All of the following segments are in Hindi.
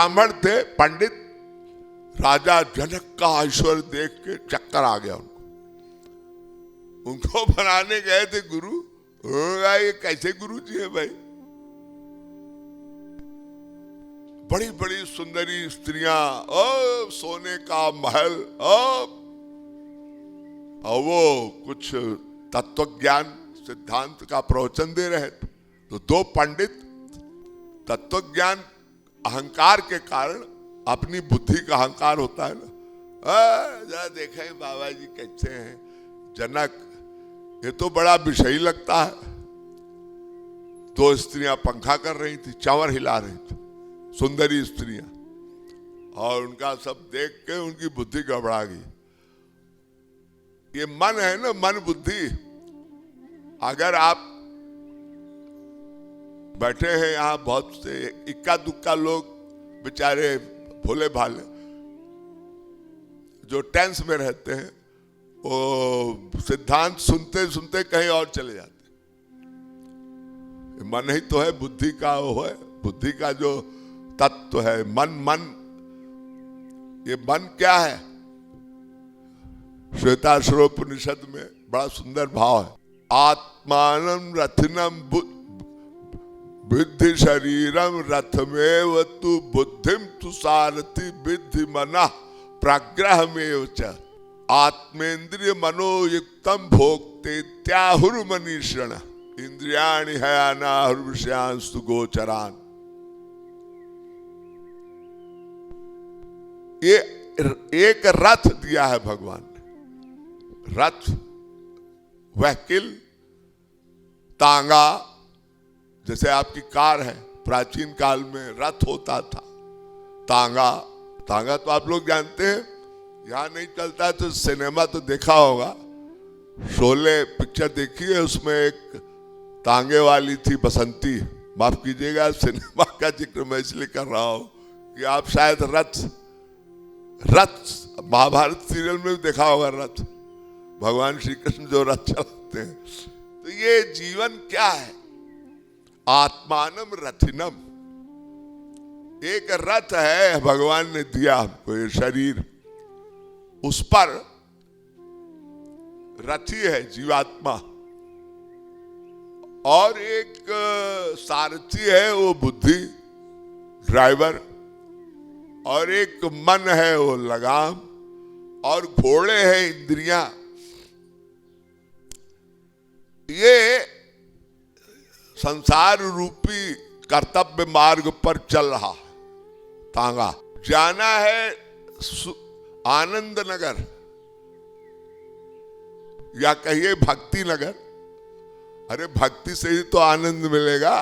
ब्राह्मण थे, पंडित, राजा जनक का ऐश्वर्य देख के चक्कर आ गया उनको बनाने गए थे गुरु। ये कैसे गुरु जी है भाई? बड़ी बड़ी सुंदरी स्त्रियां, सोने का महल, और वो कुछ तत्व ज्ञान सिद्धांत का प्रवचन दे रहे थे। तो दो पंडित तत्व ज्ञान अहंकार के कारण, अपनी बुद्धि का अहंकार होता है ना, जरा देखें बाबा जी कैसे हैं। जनक, ये तो बड़ा विषयी लगता है। दो स्त्रियां पंखा कर रही थी, चंवर हिला रही थी, सुंदरी स्त्रियां, और उनका सब देख के उनकी बुद्धि गड़बड़ा गई। ये मन है ना, मन बुद्धि। अगर आप बैठे हैं यहाँ, बहुत से इक्का दुक्का लोग बेचारे भोले भाले जो टेंस में रहते हैं, वो सिद्धांत सुनते सुनते कहीं और चले जाते। मन ही तो है, बुद्धि का वो है, बुद्धि का जो तत्व है मन। ये मन क्या है? श्वेताश्वरोपनिषद में बड़ा सुंदर भाव है। आत्मानं रथिनं बुद्धि शरीरम रथमेव तु बुद्धिम तु सारथि विद्धि मनः प्रग्रहमेव च आत्मेन्द्रिय मनोयुक्तम भोक्ते त्याहुर्मनीषण इंद्रियाणि हयानाहुर्विषयांस्तु गोचरान्। ये एक रथ दिया है भगवान ने। रथ, व्हीकल, तांगा। जैसे आपकी कार है, प्राचीन काल में रथ होता था, तांगा। तांगा तो आप लोग जानते हैं, यहाँ नहीं चलता है तो सिनेमा तो देखा होगा। शोले पिक्चर देखी है, उसमें एक तांगे वाली थी, बसंती। माफ कीजिएगा, सिनेमा का जिक्र मैं इसलिए कर रहा हूं कि आप शायद रथ महाभारत सीरियल में भी देखा होगा रथ, भगवान श्री कृष्ण जो रथ चलाते हैं। तो ये जीवन क्या है? आत्मानम रथिनम, एक रथ है भगवान ने दिया हमको, ये शरीर। उस पर रथी है जीवात्मा, और एक सारथी है वो बुद्धि, ड्राइवर, और एक मन है वो लगाम, और घोड़े हैं इंद्रियां। ये संसार रूपी कर्तव्य मार्ग पर चल रहा तांगा। जाना है आनंद नगर, या कहिए भक्ति नगर। अरे भक्ति से ही तो आनंद मिलेगा।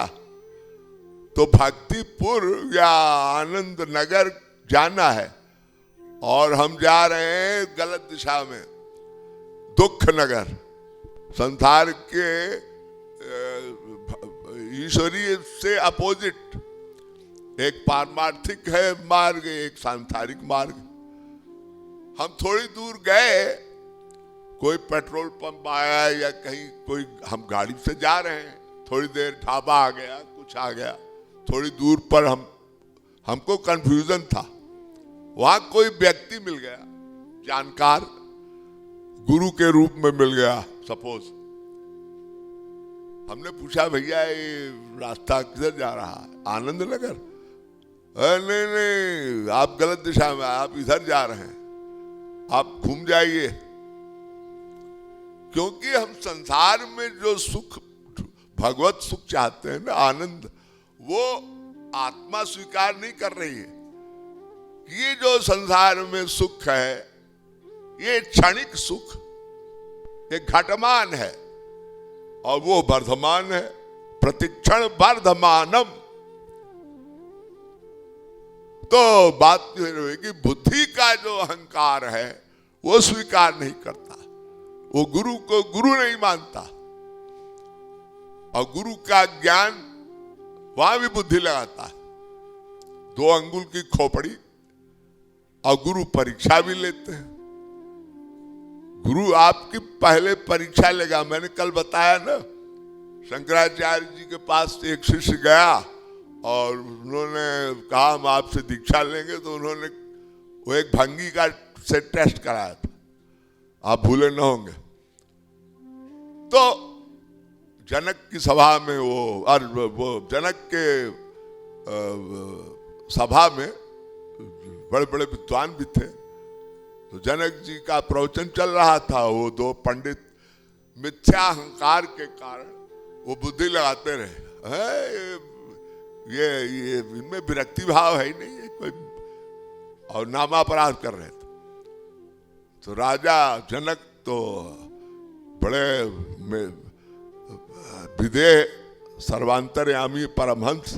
तो भक्तिपुर या आनंद नगर जाना है, और हम जा रहे हैं गलत दिशा में, दुख नगर। संसार के ईश्वरीय से अपोजिट एक पारमार्थिक है मार्ग, एक सांसारिक मार्ग। हम थोड़ी दूर गए, कोई पेट्रोल पंप आया या कहीं कोई, हम गाड़ी से जा रहे हैं, थोड़ी देर ढाबा आ गया, कुछ आ गया, थोड़ी दूर पर हमको कंफ्यूजन था। वहां कोई व्यक्ति मिल गया, जानकार, गुरु के रूप में मिल गया सपोज। हमने पूछा, भैया ये रास्ता किधर जा रहा है? आनंद नगर? नहीं, आप गलत दिशा में, आप इधर जा रहे हैं, आप घूम जाइए। क्योंकि हम संसार में जो सुख, भगवत सुख चाहते हैं ना, आनंद, वो आत्मा स्वीकार नहीं कर रही है। ये जो संसार में सुख है, ये क्षणिक सुख, ये घटमान है, और वो वर्धमान है, प्रतिक्षण वर्धमानम। तो बात यह है कि बुद्धि का जो अहंकार है वो स्वीकार नहीं करता, वो गुरु को गुरु नहीं मानता, और गुरु का ज्ञान वहां भी बुद्धि लगाता है। 2 अंगुल की खोपड़ी, और गुरु परीक्षा भी लेते हैं। गुरु आपकी पहले परीक्षा लेगा। मैंने कल बताया ना, शंकराचार्य जी के पास एक शिष्य गया, और उन्होंने कहा हम आपसे दीक्षा लेंगे, तो उन्होंने वो एक भंगी का से टेस्ट कराया था, आप भूले न होंगे। तो जनक की सभा में वो जनक के सभा में बड़े बड़े विद्वान भी थे। तो जनक जी का प्रवचन चल रहा था, वो दो पंडित मिथ्या अहंकार के कारण वो बुद्धि लगाते रहे, ये इनमें विरक्ति भाव है ही नहीं है कोई, और नामापराध कर रहे थे। तो राजा जनक तो बड़े विदेह सर्वांतरयामी परमहंस,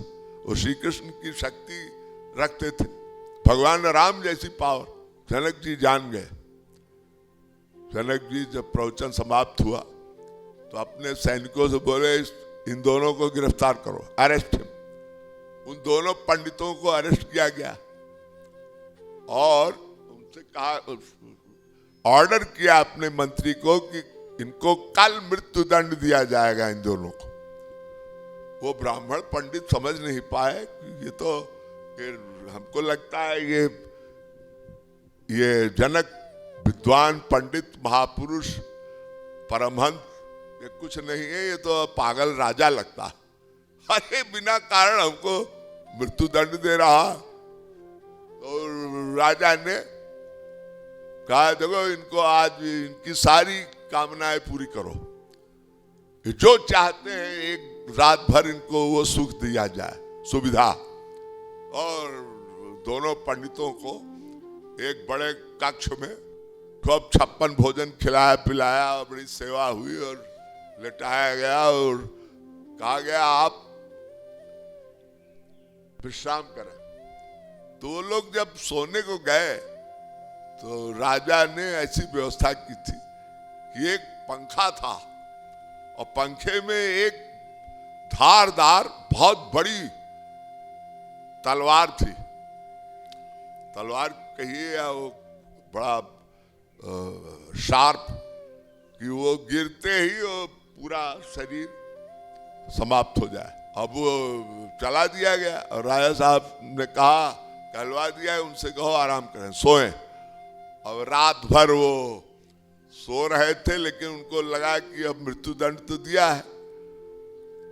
वो श्री कृष्ण की शक्ति रखते थे, भगवान राम जैसी पावर जनक जी जान गए। जनक जी जब प्रवचन समाप्त हुआ तो अपने सैनिकों से बोले इन दोनों को गिरफ्तार करो, अरेस्ट हिम। उन दोनों पंडितों को अरेस्ट किया गया और उनसे कहा, ऑर्डर किया अपने मंत्री को कि इनको कल मृत्यु दंड दिया जाएगा इन दोनों को। वो ब्राह्मण पंडित समझ नहीं पाए कि ये तो हमको लगता है ये जनक विद्वान पंडित महापुरुष परमहंस ये कुछ नहीं है, ये तो पागल राजा लगता है, अरे बिना कारण हमको मृत्यु दंड दे रहा। और राजा ने कहा देखो इनको आज इनकी सारी कामनाएं पूरी करो, जो चाहते हैं एक रात भर इनको वो सुख दिया जाए, सुविधा। और दोनों पंडितों को एक बड़े कक्ष में खूब 56 भोजन खिलाया पिलाया, बड़ी सेवा हुई और लेटाया गया और कहा गया आप विश्राम करें। तो वो लोग जब सोने को गए तो राजा ने ऐसी व्यवस्था की थी कि एक पंखा था और पंखे में एक धारदार बहुत बड़ी तलवार थी। तलवार कहिए या वो बड़ा शार्प कि वो गिरते ही वो पूरा शरीर समाप्त हो जाए। अब वो चला दिया गया और राजा साहब ने कहा कहलवा दिया है, उनसे कहो आराम करें, सोएं। अब रात भर वो सो रहे थे, लेकिन उनको लगा कि अब मृत्यु दंड तो दिया है,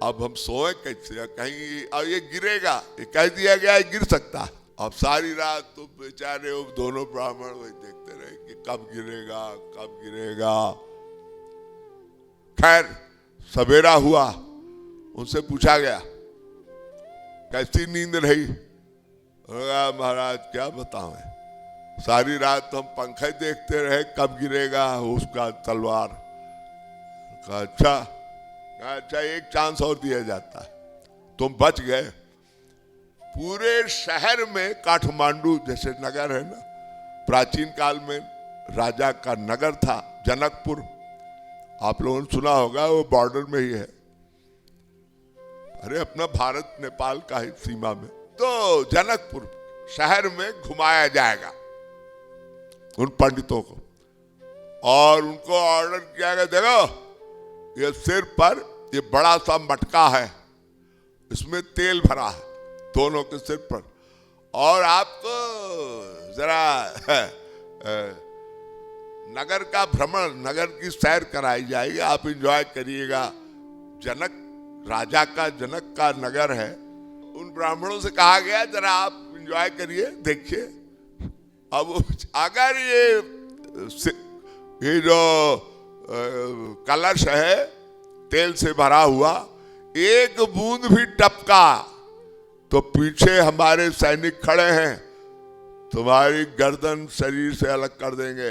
अब हम सोए कैसे, कहीं अब ये गिरेगा, ये कह दिया गया है गिर सकता है। अब सारी रात तो बेचारे वो दोनों ब्राह्मण वही देखते रहे कि कब गिरेगा कब गिरेगा। खैर सवेरा हुआ, उनसे पूछा गया कैसी नींद रही। महाराज क्या बताएं, सारी रात हम पंखे देखते रहे कब गिरेगा उसका तलवार। कहा अच्छा एक चांस और दिया जाता है, तुम बच गए। पूरे शहर में काठमांडू जैसे नगर है ना, प्राचीन काल में राजा का नगर था जनकपुर, आप लोगों ने सुना होगा, वो बॉर्डर में ही है, अरे अपना भारत नेपाल का ही सीमा में। तो जनकपुर शहर में घुमाया जाएगा उन पंडितों को और उनको ऑर्डर किया गया देखो ये सिर पर ये बड़ा सा मटका है, इसमें तेल भरा है दोनों के सिर पर, और आपको जरा नगर का भ्रमण, नगर की सैर कराई जाएगी, आप एंजॉय करिएगा। जनक राजा का जनक का नगर है। उन ब्राह्मणों से कहा गया जरा आप एंजॉय करिए, देखिए। अब अगर ये जो कलश है तेल से भरा हुआ, एक बूंद भी टपका तो पीछे हमारे सैनिक खड़े हैं, तुम्हारी गर्दन शरीर से अलग कर देंगे।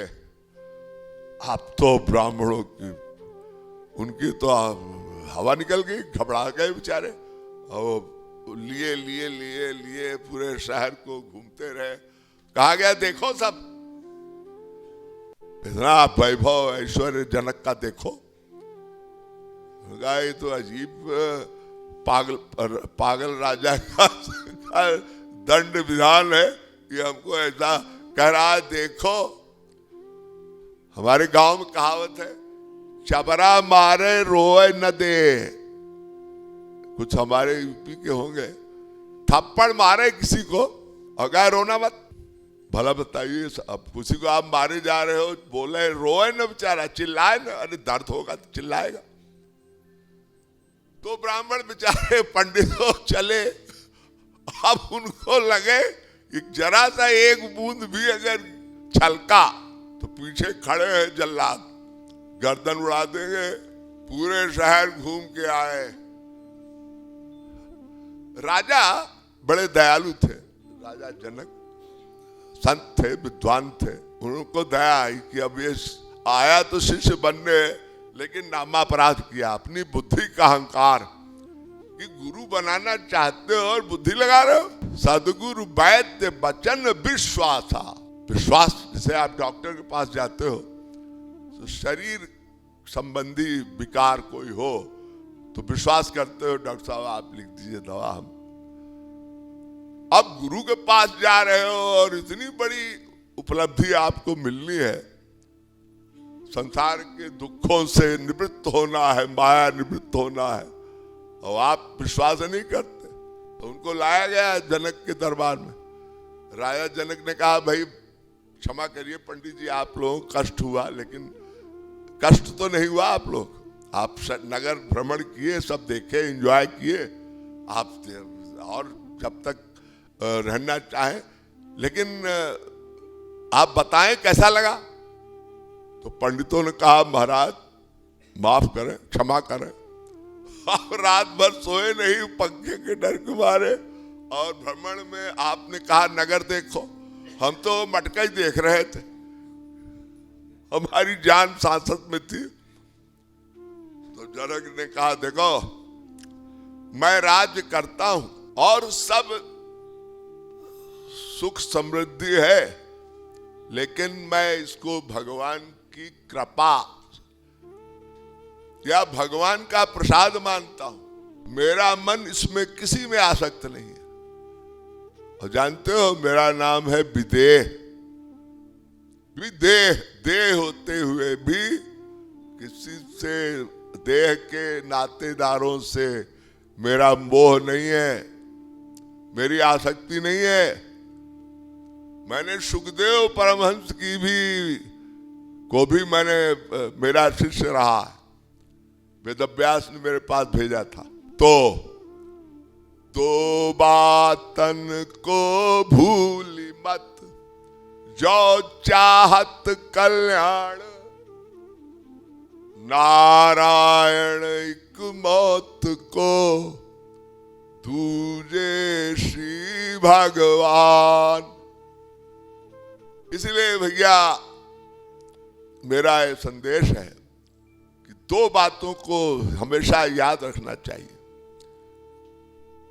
अब तो ब्राह्मणों की उनकी तो हवा निकल गई, घबरा गए बेचारे, और लिए लिए लिए लिए पूरे शहर को घूमते रहे। कहा गया देखो सब इतना वैभव ऐश्वर्य जनक का देखो। ये तो अजीब पागल राजा का दंड विधान है कि हमको ऐसा कह रहा है। देखो हमारे गांव में कहावत है, चबरा मारे रोए न दे, कुछ हमारे यूपी के होंगे, थप्पड़ मारे किसी को और कहा रोना मत। भला बताइए, अब किसी को आप मारे जा रहे हो, बोले रोए ना बेचारा, चिल्लाए ना, अरे दर्द होगा तो चिल्लाएगा। तो ब्राह्मण बेचारे पंडित लोग चले। अब उनको लगे कि जरा सा एक बूंद भी अगर छलका तो पीछे खड़े हैं जल्लाद, गर्दन उड़ा देंगे। पूरे शहर घूम के आए। राजा बड़े दयालु थे, राजा जनक संत थे, विद्वान थे। उनको दया आई कि अब ये आया तो शिष्य बनने, लेकिन नामापराध किया, अपनी बुद्धि का अहंकार कि गुरु बनाना चाहते हो और बुद्धि लगा रहे हो। सदगुरु वैद्य वचन विश्वासा, विश्वास जैसे आप डॉक्टर के पास जाते हो तो शरीर संबंधी विकार कोई हो तो विश्वास करते हो, डॉक्टर साहब आप लिख दीजिए दवा। हम अब गुरु के पास जा रहे हो और इतनी बड़ी उपलब्धि आपको मिलनी है, संसार के दुखों से निवृत्त होना है, माया निवृत्त होना है, और आप विश्वास नहीं करते। तो उनको लाया गया जनक के दरबार में। राजा जनक ने कहा भाई क्षमा करिए पंडित जी, आप लोगों को कष्ट हुआ, लेकिन कष्ट तो नहीं हुआ। आप लोग आप नगर भ्रमण किए, सब देखे, एंजॉय किए आप, और जब तक रहना चाहें, लेकिन आप बताएं कैसा लगा। तो पंडितों ने कहा महाराज माफ करें, क्षमा करें। आप रात भर सोए नहीं पंखे के डर के मारे, और भ्रमण में आपने कहा नगर देखो, हम तो मटका ही देख रहे थे, हमारी जान सांसत में थी। तो जनक ने कहा देखो मैं राज्य करता हूं और सब सुख समृद्धि है, लेकिन मैं इसको भगवान की कृपा या भगवान का प्रसाद मानता हूं। मेरा मन इसमें किसी में आसक्त नहीं है। और जानते हो मेरा नाम है विदेह। विदेह, देह होते हुए भी किसी से, देह के नातेदारों से मेरा मोह नहीं है, मेरी आसक्ति नहीं है। मैंने सुखदेव परमहंस की को भी मैंने, मेरा शिष्य रहा है, वेदव्यास ने मेरे पास भेजा था। तो दो बातन को भूली मत, जो चाहत कल्याण, नारायण एक मौत को, तुझे श्री भगवान। इसलिए भैया मेरा ये संदेश है कि दो बातों को हमेशा याद रखना चाहिए।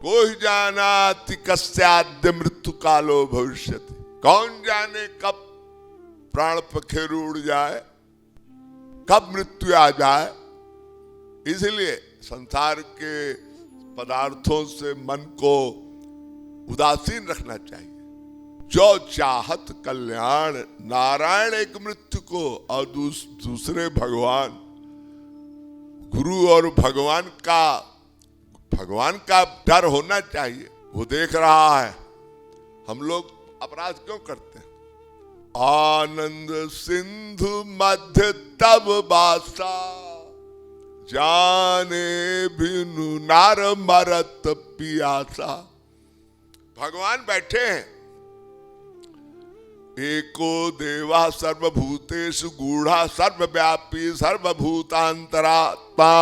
कोई जानाति कस्याद्य मृत्यु कालो भविष्यति, कौन जाने कब प्राण पखेरु उड़ जाए, कब मृत्यु आ जाए। इसलिए संसार के पदार्थों से मन को उदासीन रखना चाहिए। जो चाहत कल्याण, नारायण एक मृत्यु को और दूसरे भगवान, गुरु और भगवान का डर होना चाहिए। वो देख रहा है। हम लोग अपराध क्यों करते हैं? आनंद सिंधु मध्य तब बासा, जाने बिनु नार मरत पियासा। भगवान बैठे हैं। एको देवा सर्वभूतेषु गूढ़ा, सर्वव्यापी सर्वभूतांतरात्मा,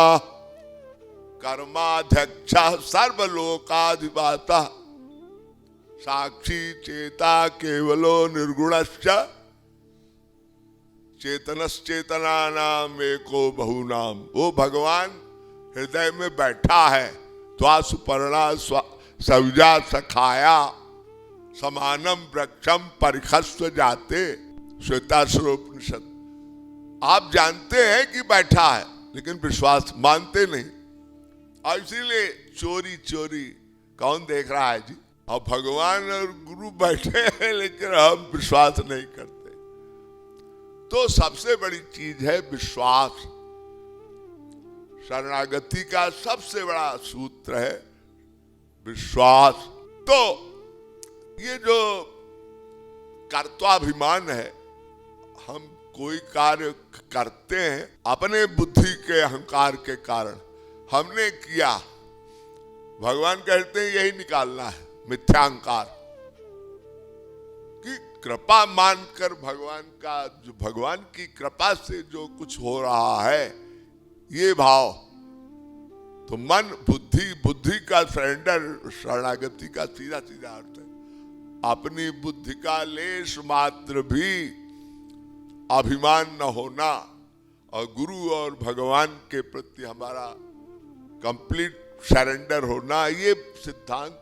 कर्माध्यक्ष सर्वलोकाधिपाता, साक्षी चेता केवलो निर्गुणश्च, चेतनश्चेतनानाम एको बहुनाम। वो भगवान हृदय में बैठा है। त्वा सुपर्णा सविजा सखाया, समानम वृक्षम परिखस्व जाते, श्वेताश्वरोपनिषद। आप जानते हैं कि बैठा है, लेकिन विश्वास मानते नहीं। और इसीलिए चोरी चोरी कौन देख रहा है जी? और भगवान और गुरु बैठे हैं, लेकिन हम विश्वास नहीं करते। तो सबसे बड़ी चीज है विश्वास। शरणागति का सबसे बड़ा सूत्र है विश्वास। तो ये जो कर्तव्याभिमान है, हम कोई कार्य करते हैं अपने बुद्धि के अहंकार के कारण, हमने किया, भगवान कहते हैं यही निकालना है, मिथ्याहंकार की कृपा मानकर भगवान का, जो भगवान की कृपा से जो कुछ हो रहा है, ये भाव। तो मन बुद्धि का सरेंडर, शरणागति का सीधा सीधा अर्थ है अपनी बुद्धि का लेश मात्र भी अभिमान न होना, और गुरु और भगवान के प्रति हमारा कंप्लीट सरेंडर होना। ये सिद्धांत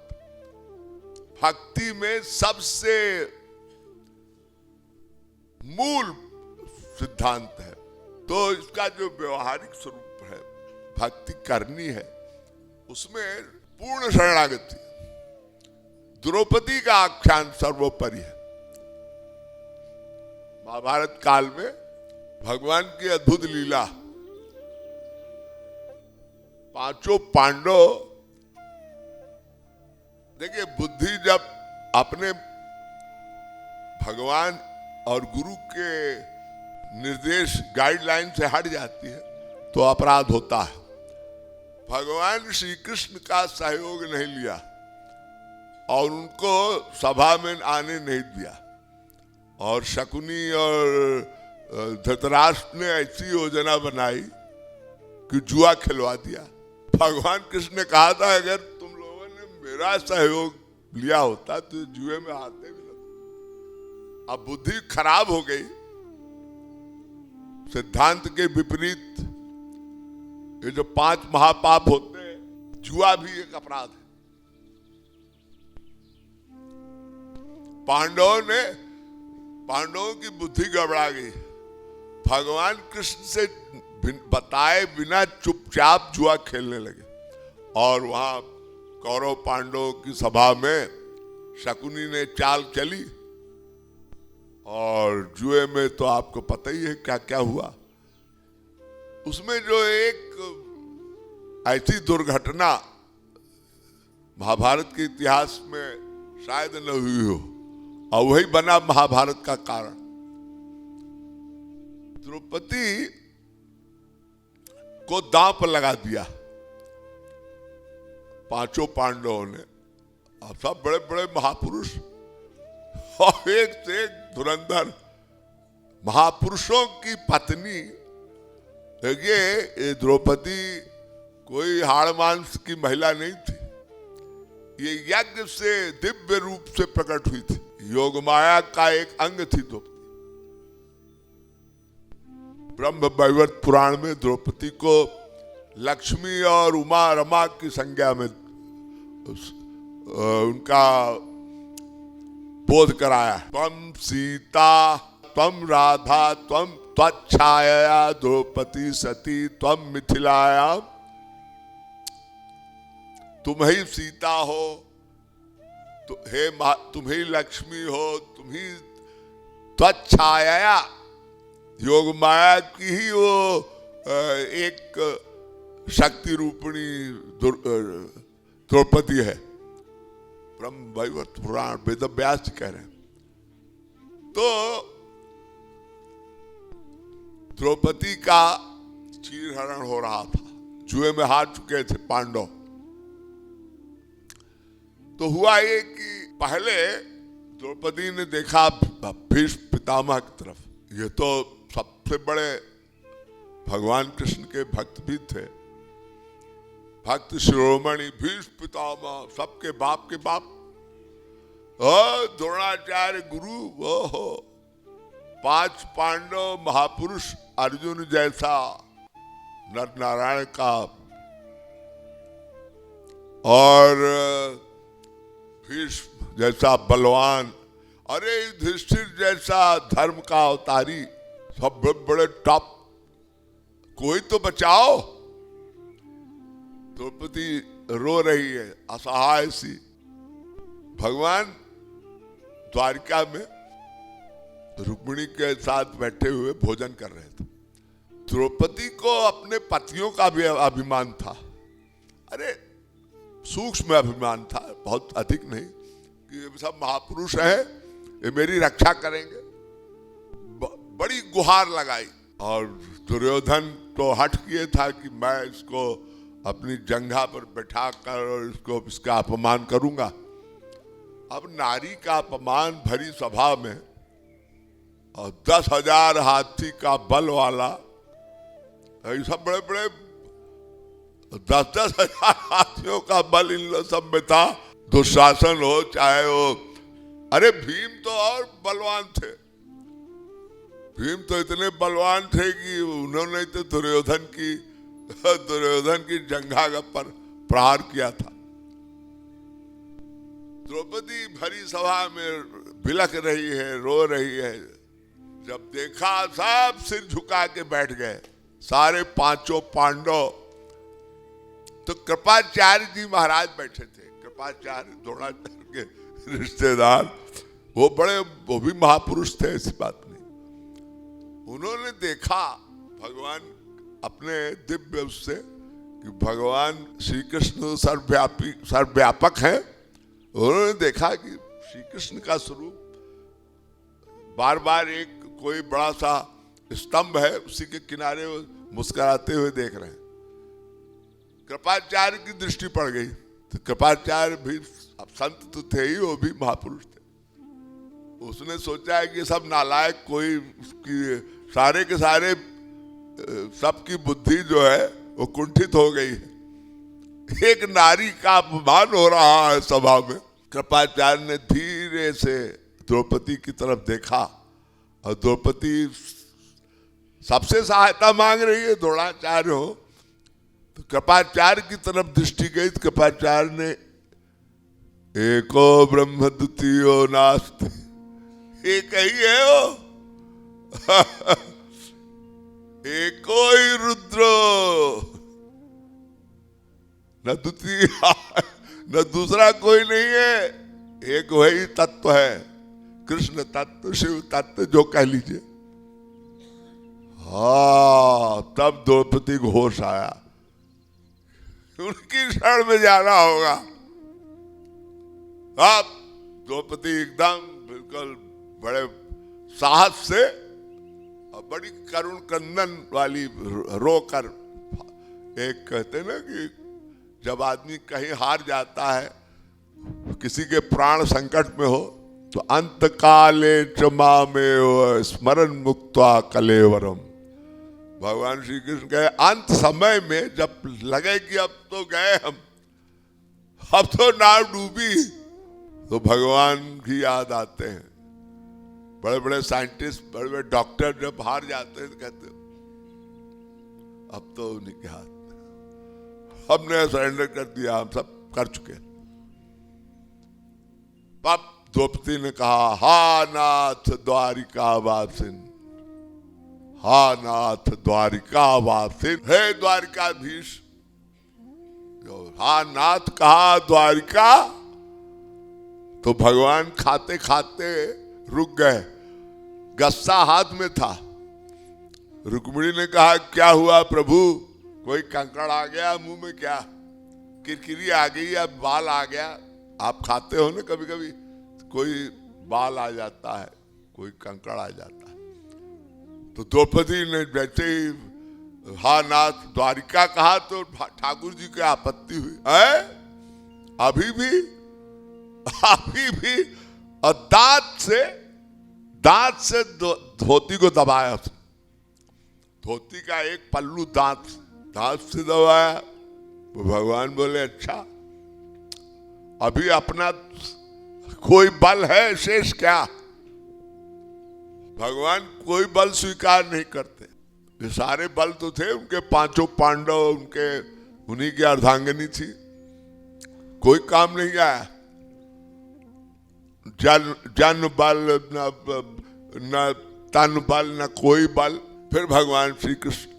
भक्ति में सबसे मूल सिद्धांत है। तो इसका जो व्यवहारिक स्वरूप है, भक्ति करनी है, उसमें पूर्ण शरणागति। द्रौपदी का आख्यान सर्वोपरि है। महाभारत काल में भगवान की अद्भुत लीला, पांचों पांडव, देखिए बुद्धि जब अपने भगवान और गुरु के निर्देश गाइडलाइन से हट जाती है तो अपराध होता है। भगवान श्री कृष्ण का सहयोग नहीं लिया और उनको सभा में आने नहीं दिया, और शकुनी और धृतराष्ट्र ने ऐसी योजना बनाई कि जुआ खिलवा दिया। भगवान कृष्ण ने कहा था अगर तुम लोगों ने मेरा सहयोग लिया होता तो जुए में हारते भी नहीं। अब बुद्धि खराब हो गई, सिद्धांत के विपरीत ये जो 5 महापाप होते हैं, जुआ भी एक अपराध है। पांडवों की बुद्धि गड़बड़ा गई, भगवान कृष्ण से बताए बिना चुपचाप जुआ खेलने लगे, और वहां कौरव पांडवों की सभा में शकुनी ने चाल चली, और जुए में तो आपको पता ही है क्या क्या हुआ। उसमें जो एक ऐसी दुर्घटना महाभारत के इतिहास में शायद न हुई हो, और वही बना महाभारत का कारण। द्रौपदी को दांव पर लगा दिया पांचों पांडवों ने, और सब बड़े बड़े महापुरुष और एक से एक धुरंधर महापुरुषों की पत्नी। देखिए, ये द्रौपदी कोई हाड़ मांस की महिला नहीं थी, ये यज्ञ से दिव्य रूप से प्रकट हुई थी, योग माया का एक अंग थी द्रौपदी। ब्रह्म वैवर्त पुराण में द्रौपदी को लक्ष्मी और उमा रमा की संज्ञा में उनका बोध कराया। त्वं सीता त्वं राधा त्वं त्वच्छाया द्रौपदी सती त्वं मिथिलायां। तुम ही सीता हो, तुम ही लक्ष्मी हो, तुम ही त्वच्छाया, योग माया की ही वो एक शक्ति रूपिणी द्रौपदी है। ब्रह्म वैवर्त पुराण वेद व्यास कह रहे हैं। तो द्रौपदी का चीरहरण हो रहा था, जुए में हार चुके थे पांडव। तो हुआ ये कि पहले द्रौपदी ने देखा भीष्म पितामह की तरफ, ये तो सबसे बड़े भगवान कृष्ण के भक्त भी थे, भक्त शिरोमणि भीष्म पितामह, सबके बाप के बाप, द्रोणाचार्य गुरु, वो हो 5 पांडव महापुरुष, अर्जुन जैसा नर नारायण का, और भीष्म जैसा बलवान, अरे युधिष्ठिर जैसा धर्म का अवतारी, सब बड़े टॉप, कोई तो बचाओ। द्रौपदी रो रही है असहाय सी। भगवान द्वारिका में रुक्मिणी के साथ बैठे हुए भोजन कर रहे थे। द्रौपदी को अपने पतियों का भी अभिमान था, अरे सूक्ष्म अभिमान था, बहुत अधिक नहीं, कि ये सब महापुरुष है, ये मेरी रक्षा करेंगे। बड़ी गुहार लगाई और दुर्योधन तो हट किए था कि मैं इसको अपनी जंघा पर बैठा कर और इसका अपमान करूंगा। अब नारी का अपमान भरी सभा में और 10,000 हाथी का बल वाला, ये सब बड़े बड़े 10,000 हाथियों का बल इन लोग सब में था। दुशासन हो चाहे हो, अरे भीम तो और बलवान थे, भीम तो इतने बलवान थे कि उन्होंने तो दुर्योधन की जंघा पर प्रहार किया था। द्रौपदी भरी सभा में बिलख रही है, रो रही है। जब देखा सब सिर झुका के बैठ गए, सारे पांचों पांडव। तो कृपाचार्य जी महाराज बैठे थे, कृपाचार्य द्रोणाचार्य के रिश्तेदार, वो भी महापुरुष थे, ऐसी बात नहीं। उन्होंने देखा भगवान अपने दिव्य उससे कि भगवान श्री कृष्ण सर्वव्यापक है। उन्होंने देखा कि श्री कृष्ण का स्वरूप बार बार एक कोई बड़ा सा स्तंभ है, उसी के किनारे मुस्कुराते हुए देख रहे हैं। कृपाचार्य की दृष्टि पड़ गई, तो कृपाचार्य भी अब संत तो थे ही, वो भी महापुरुष थे। उसने सोचा है कि सब नालायक, कोई उसकी सारे के सारे सबकी बुद्धि जो है वो कुंठित हो गई है। एक नारी का अपमान हो रहा है सभा में। कृपाचार्य ने धीरे से द्रौपदी की तरफ देखा और द्रौपदी सबसे सहायता मांग रही है, द्रोणाचार्य हो, तो कृपाचार्य की तरफ दृष्टि गई। तो कृपाचार्य ने एको ब्रह्म द्वितीयो नास्ति, एक ही है वो एको ही रुद्रो, न द्वितीय न दूसरा कोई नहीं है, एक वही तत्व है, कृष्ण तत्व, शिव तत्व, जो कह लीजिए। हाँ, तब द्रौपदी को होश आया, उनकी शरण में जाना होगा। अब द्रौपदी एकदम बिल्कुल बड़े साहस से और बड़ी करुण क्रंदन वाली रोकर, एक कहते ना कि जब आदमी कहीं हार जाता है, किसी के प्राण संकट में हो, तो अंत काले च मामेव स्मरण मुक्त्वा कलेवरम, भगवान श्री कृष्ण कहे अंत समय में जब लगे कि अब तो गए हम, अब तो नाव डूबी, तो भगवान की याद आते हैं। बड़े बड़े साइंटिस्ट, बड़े बड़े डॉक्टर जब हार जाते हैं तो कहते हैं अब तो उन्हीं के हाथ, हमने सरेंडर कर दिया, हम सब कर चुके। अब द्रौपदी ने कहा, हा नाथ द्वारिकावासिन, हा नाथ द्वारिकावासिन, हे द्वारिकाधीश। हा नाथ कहा द्वारिका, तो भगवान खाते खाते रुक गए, गस्सा हाथ में था। रुक्मिणी ने कहा, क्या हुआ प्रभु, कोई कंकड़ आ गया मुंह में, क्या किरकिरी आ गई या बाल आ गया? आप खाते हो ना कभी कभी, कोई बाल आ जाता है, कोई कंकड़ आ जाता है। तो द्रौपदी ने जैसे ही हा नाथ द्वारिका कहा तो ठाकुर जी की आपत्ति हुई, है अभी भी, और दांत से धोती को दबाया, धोती का एक पल्लू दांत से दबाया। तो भगवान बोले, अच्छा अभी अपना कोई बल है शेष क्या? भगवान कोई बल स्वीकार नहीं करते। ये सारे बल तो थे उनके, पांचों पांडव उनके, उन्हीं की अर्धांगिनी थी, कोई काम नहीं आया। जन बल न तन बल न कोई बल। फिर भगवान श्री कृष्ण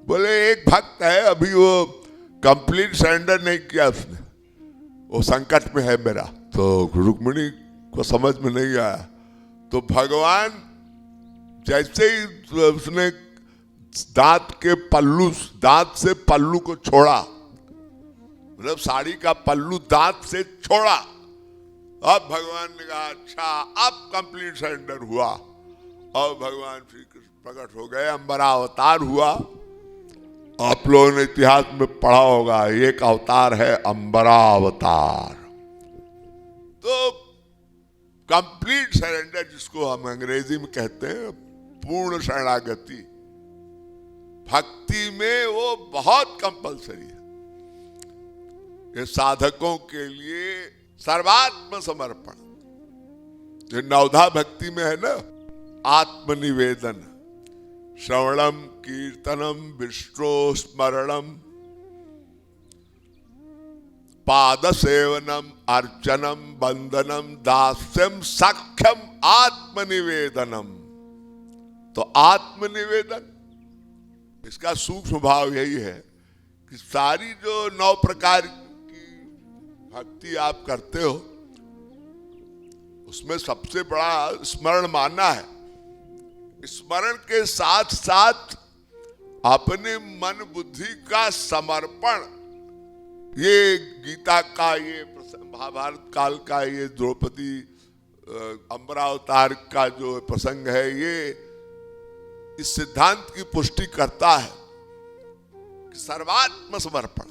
बोले, एक भक्त है अभी वो कंप्लीट सरेंडर नहीं किया उसने, वो संकट में है मेरा। तो रुक्मिणी को समझ में नहीं आया। तो भगवान जैसे ही उसने दांत से पल्लू को छोड़ा, मतलब साड़ी का पल्लू दांत से छोड़ा। अब भगवान ने कहा अच्छा अब कंप्लीट सरेंडर हुआ, और भगवान श्री कृष्ण प्रकट हो गए, अंबरा अवतार हुआ। आप लोगों ने इतिहास में पढ़ा होगा, एक अवतार है अंबरा अवतार। तो कंप्लीट सरेंडर जिसको हम अंग्रेजी में कहते हैं पूर्ण शरणागति, भक्ति में वो बहुत कंपलसरी है। ये साधकों के लिए सर्वात्म समर्पण, जो नवधा भक्ति में है ना, आत्मनिवेदन, श्रवणम कीर्तनम विष्णु स्मरणम पाद सेवनम अर्चनम वंदनम दास्यम सख्यम आत्मनिवेदनम। तो आत्मनिवेदन, इसका सूक्ष्म भाव यही है कि सारी जो 9 प्रकार की भक्ति आप करते हो उसमें सबसे बड़ा स्मरण मानना है। स्मरण के साथ साथ अपने मन बुद्धि का समर्पण, ये गीता का ये महाभारत काल का ये द्रौपदी अंबरा अवतार का जो प्रसंग है, ये इस सिद्धांत की पुष्टि करता है कि सर्वात्म समर्पण,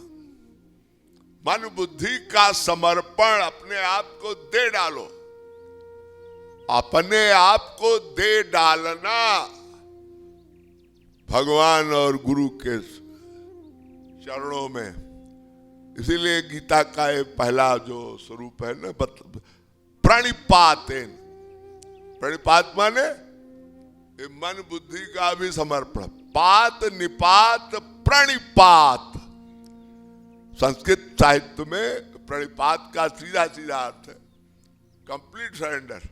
मन बुद्धि का समर्पण, अपने आप को दे डालो। अपने आप को दे डालना भगवान और गुरु के चरणों में। इसीलिए गीता का ये पहला जो स्वरूप है ना, प्रणिपातेन, प्रणिपात माने मन बुद्धि का भी समर्पण, पात निपात प्रणिपात। संस्कृत साहित्य में प्रणिपात का सीधा सीधा अर्थ है कंप्लीट सरेंडर।